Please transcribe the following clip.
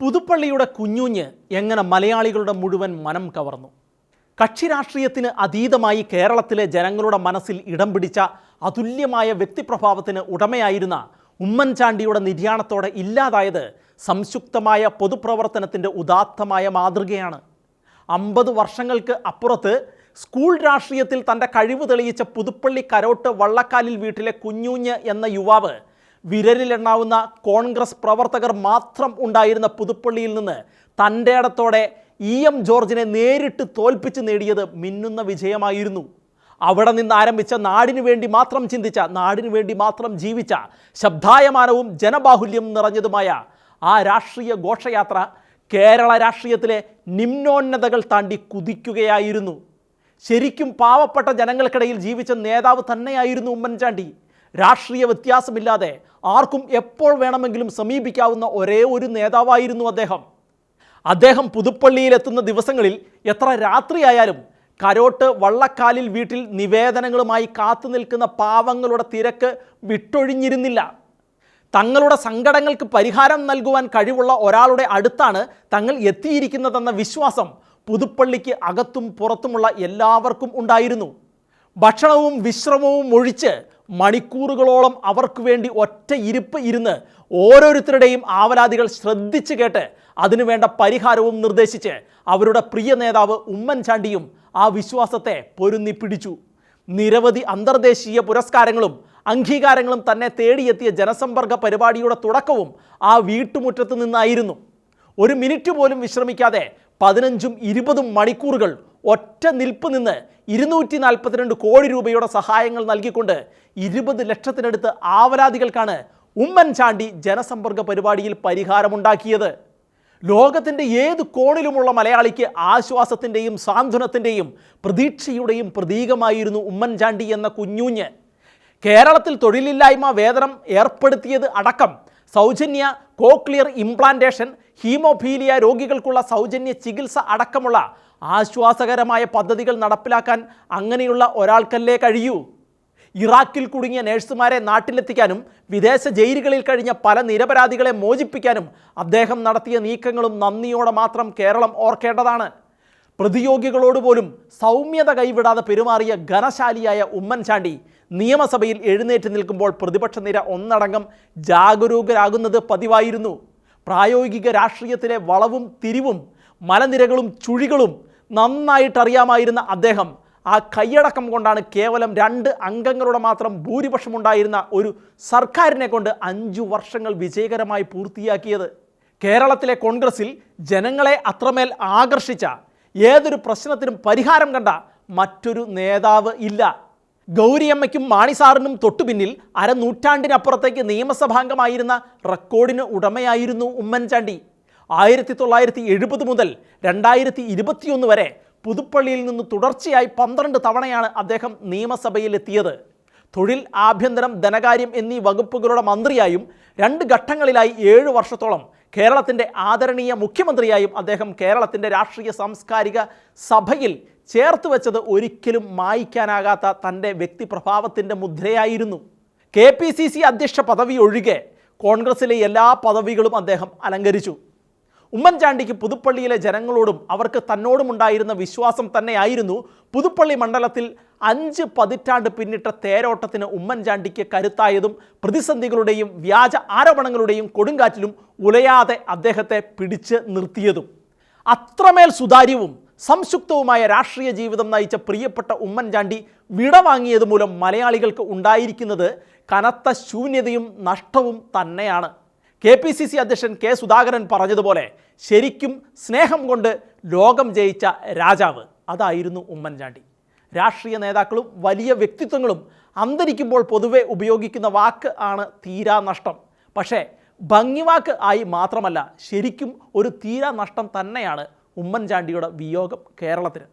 പുതുപ്പള്ളിയുടെ കുഞ്ഞുഞ്ഞ് എങ്ങനെ മലയാളികളുടെ മുഴുവൻ മനം കവർന്നു? കക്ഷി രാഷ്ട്രീയത്തിന് അതീതമായി കേരളത്തിലെ ജനങ്ങളുടെ മനസ്സിൽ ഇടം പിടിച്ച അതുല്യമായ വ്യക്തിപ്രഭാവത്തിന് ഉടമയായിരുന്ന ഉമ്മൻചാണ്ടിയുടെ നിര്യാണത്തോടെ ഇല്ലാതായത് സംയുക്തമായ പൊതുപ്രവർത്തനത്തിൻ്റെ ഉദാത്തമായ മാതൃകയാണ്. 50 വർഷങ്ങൾക്ക് അപ്പുറത്ത് സ്കൂൾ രാഷ്ട്രീയത്തിൽ തൻ്റെ കഴിവ് തെളിയിച്ച പുതുപ്പള്ളി കരോട്ട് വള്ളക്കാലിൽ വീട്ടിലെ കുഞ്ഞുഞ്ഞ് എന്ന യുവാവ് വിരലിലെണ്ണാവുന്ന കോൺഗ്രസ് പ്രവർത്തകർ മാത്രം ഉണ്ടായിരുന്ന പുതുപ്പള്ളിയിൽ നിന്ന് തൻ്റെ ഇടത്തോടെ EM ജോർജിനെ നേരിട്ട് തോൽപ്പിച്ച് നേടിയത് മിന്നുന്ന വിജയമായിരുന്നു. അവിടെ നിന്ന് ആരംഭിച്ച നാടിനു വേണ്ടി മാത്രം ചിന്തിച്ച, നാടിനു വേണ്ടി മാത്രം ജീവിച്ച, ശബ്ദായമാനവും ജനബാഹുല്യം നിറഞ്ഞതുമായ ആ രാഷ്ട്രീയ ഘോഷയാത്ര കേരള രാഷ്ട്രീയത്തിലെ നിമ്നോന്നതകൾ താണ്ടി കുതിക്കുകയായിരുന്നു. ശരിക്കും പാവപ്പെട്ട ജനങ്ങൾക്കിടയിൽ ജീവിച്ച നേതാവ് തന്നെയായിരുന്നു ഉമ്മൻചാണ്ടി. രാഷ്ട്രീയ വ്യത്യാസമില്ലാതെ ആർക്കും എപ്പോൾ വേണമെങ്കിലും സമീപിക്കാവുന്ന ഒരേ ഒരു നേതാവായിരുന്നു അദ്ദേഹം പുതുപ്പള്ളിയിലെത്തുന്ന ദിവസങ്ങളിൽ എത്ര രാത്രിയായാലും കരോട്ട് വള്ളക്കാലിൽ വീട്ടിൽ നിവേദനങ്ങളുമായി കാത്തു നിൽക്കുന്ന പാവങ്ങളുടെ തിരക്ക് വിട്ടൊഴിഞ്ഞിരുന്നില്ല. തങ്ങളുടെ സങ്കടങ്ങൾക്ക് പരിഹാരം നൽകുവാൻ കഴിവുള്ള ഒരാളുടെ അടുത്താണ് തങ്ങൾ എത്തിയിരിക്കുന്നതെന്ന വിശ്വാസം പുതുപ്പള്ളിക്ക് അകത്തും പുറത്തുമുള്ള എല്ലാവർക്കും ഉണ്ടായിരുന്നു. ഭക്ഷണവും വിശ്രമവും ഒഴിച്ച് മണിക്കൂറുകളോളം അവർക്ക് വേണ്ടി ഒറ്റ ഇരിപ്പ് ഇരുന്ന് ഓരോരുത്തരുടെയും ആവലാതികൾ ശ്രദ്ധിച്ചു കേട്ട് അതിനുവേണ്ട പരിഹാരവും നിർദ്ദേശിച്ച് അവരുടെ പ്രിയ നേതാവ് ഉമ്മൻചാണ്ടിയും ആ വിശ്വാസത്തെ പൊരുന്നി പിടിച്ചു. നിരവധി അന്തർദേശീയ പുരസ്കാരങ്ങളും അംഗീകാരങ്ങളും തന്നെ തേടിയെത്തിയ ജനസമ്പർക്ക പരിപാടിയുടെ തുടക്കവും ആ വീട്ടുമുറ്റത്ത് നിന്നായിരുന്നു. ഒരു മിനിറ്റ് പോലും വിശ്രമിക്കാതെ 15-20 മണിക്കൂറുകൾ ഒറ്റ നിൽപ്പ് നിന്ന് 242 കോടി രൂപയുടെ സഹായങ്ങൾ നൽകിക്കൊണ്ട് 20 ലക്ഷത്തിനടുത്ത് ആവലാതികൾക്കാണ് ഉമ്മൻചാണ്ടി ജനസമ്പർക്ക പരിപാടിയിൽ പരിഹാരമുണ്ടാക്കിയത്. ലോകത്തിൻ്റെ ഏത് കോണിലുമുള്ള മലയാളിക്ക് ആശ്വാസത്തിൻ്റെയും സാന്ത്വനത്തിൻ്റെയും പ്രതീക്ഷയുടെയും പ്രതീകമായിരുന്നു ഉമ്മൻചാണ്ടി എന്ന കുഞ്ഞുഞ്ഞ്. കേരളത്തിൽ തൊഴിലില്ലായ്മ വേതനം ഏർപ്പെടുത്തിയത് അടക്കം സൗജന്യ കോക്ലിയർ ഇംപ്ലാന്റേഷൻ, ഹീമോഫീലിയ രോഗികൾക്കുള്ള സൗജന്യ ചികിത്സ അടക്കമുള്ള ആശ്വാസകരമായ പദ്ധതികൾ നടപ്പിലാക്കാൻ അങ്ങനെയുള്ള ഒരാൾക്കല്ലേ കഴിയൂ. ഇറാഖിൽ കുടുങ്ങിയ നഴ്സുമാരെ നാട്ടിലെത്തിക്കാനും വിദേശ ജയിലുകളിൽ കഴിഞ്ഞ പല നിരപരാധികളെ മോചിപ്പിക്കാനും അദ്ദേഹം നടത്തിയ നീക്കങ്ങളും നന്ദിയോടെ മാത്രം കേരളം ഓർക്കേണ്ടതാണ്. പ്രതിയോഗികളോട് പോലും സൗമ്യത കൈവിടാതെ പെരുമാറിയ ഘനശാലിയായ ഉമ്മൻചാണ്ടി നിയമസഭയിൽ എഴുന്നേറ്റ് നിൽക്കുമ്പോൾ പ്രതിപക്ഷ നിര ഒന്നടങ്കം ജാഗരൂകരാകുന്നത് പതിവായിരുന്നു. പ്രായോഗിക രാഷ്ട്രീയത്തിലെ വളവും തിരിവും മലനിരകളും ചുഴികളും നന്നായിട്ടറിയാമായിരുന്ന അദ്ദേഹം ആ കൈയടക്കം കൊണ്ടാണ് കേവലം 2 അംഗങ്ങളുടെ മാത്രം ഭൂരിപക്ഷമുണ്ടായിരുന്ന ഒരു സർക്കാരിനെ കൊണ്ട് 5 വർഷങ്ങൾ വിജയകരമായി പൂർത്തിയാക്കിയത്. കേരളത്തിലെ കോൺഗ്രസിൽ ജനങ്ങളെ അത്രമേൽ ആകർഷിച്ച, ഏതൊരു പ്രശ്നത്തിനും പരിഹാരം കണ്ട മറ്റൊരു നേതാവ് ഇല്ല. ഗൗരിയമ്മയ്ക്കും മാണിസാറിനും തൊട്ടുപിന്നിൽ അരനൂറ്റാണ്ടിനപ്പുറത്തേക്ക് നിയമസഭാംഗമായിരുന്ന റെക്കോർഡിന് ഉടമയായിരുന്നു ഉമ്മൻചാണ്ടി. 1970 മുതൽ 2021 വരെ പുതുപ്പള്ളിയിൽ നിന്ന് തുടർച്ചയായി 12 തവണയാണ് അദ്ദേഹം നിയമസഭയിലെത്തിയത്. തൊഴിൽ, ആഭ്യന്തരം, ധനകാര്യം എന്നീ വകുപ്പുകളുടെ മന്ത്രിയായും 2 ഘട്ടങ്ങളിലായി 7 വർഷത്തോളം കേരളത്തിൻ്റെ ആദരണീയ മുഖ്യമന്ത്രിയായും അദ്ദേഹം കേരളത്തിൻ്റെ രാഷ്ട്രീയ സാംസ്കാരിക സഭയിൽ ചേർത്ത് വെച്ചത് ഒരിക്കലും മായ്ക്കാനാകാത്ത തൻ്റെ വ്യക്തിപ്രഭാവത്തിൻ്റെ മുദ്രയായിരുന്നു. KPCC അധ്യക്ഷ പദവി ഒഴികെ കോൺഗ്രസിലെ എല്ലാ പദവികളും അദ്ദേഹം അലങ്കരിച്ചു. ഉമ്മൻചാണ്ടിക്ക് പുതുപ്പള്ളിയിലെ ജനങ്ങളോടും അവർക്ക് തന്നോടുമുണ്ടായിരുന്ന വിശ്വാസം തന്നെയായിരുന്നു പുതുപ്പള്ളി മണ്ഡലത്തിൽ 5 പതിറ്റാണ്ട് പിന്നിട്ട തേരോട്ടത്തിന് ഉമ്മൻചാണ്ടിക്ക് കരുത്തായതും പ്രതിസന്ധികളുടെയും വ്യാജ ആരോപണങ്ങളുടെയും കൊടുങ്കാറ്റിലും ഉലയാതെ അദ്ദേഹത്തെ പിടിച്ച് നിർത്തിയതും. അത്രമേൽ സുതാര്യവും സംയുക്തവുമായ രാഷ്ട്രീയ ജീവിതം നയിച്ച പ്രിയപ്പെട്ട ഉമ്മൻചാണ്ടി വിടവാങ്ങിയത് മൂലം മലയാളികൾക്ക് ഉണ്ടായിരിക്കുന്നത് കനത്ത ശൂന്യതയും നഷ്ടവും തന്നെയാണ്. KPCC അധ്യക്ഷൻ K. സുധാകരൻ പറഞ്ഞതുപോലെ ശരിക്കും സ്നേഹം കൊണ്ട് ലോകം ജയിച്ച രാജാവ് അതായിരുന്നു ഉമ്മൻചാണ്ടി. രാഷ്ട്രീയ നേതാക്കളും വലിയ വ്യക്തിത്വങ്ങളും അന്തരിക്കുമ്പോൾ പൊതുവെ ഉപയോഗിക്കുന്ന വാക്ക് ആണ് തീരാ നഷ്ടം. പക്ഷേ ഭംഗിവാക്ക് ആയി മാത്രമല്ല, ശരിക്കും ഒരു തീരാ നഷ്ടം തന്നെയാണ് ഉമ്മൻചാണ്ടിയുടെ വിയോഗം കേരളത്തിന്.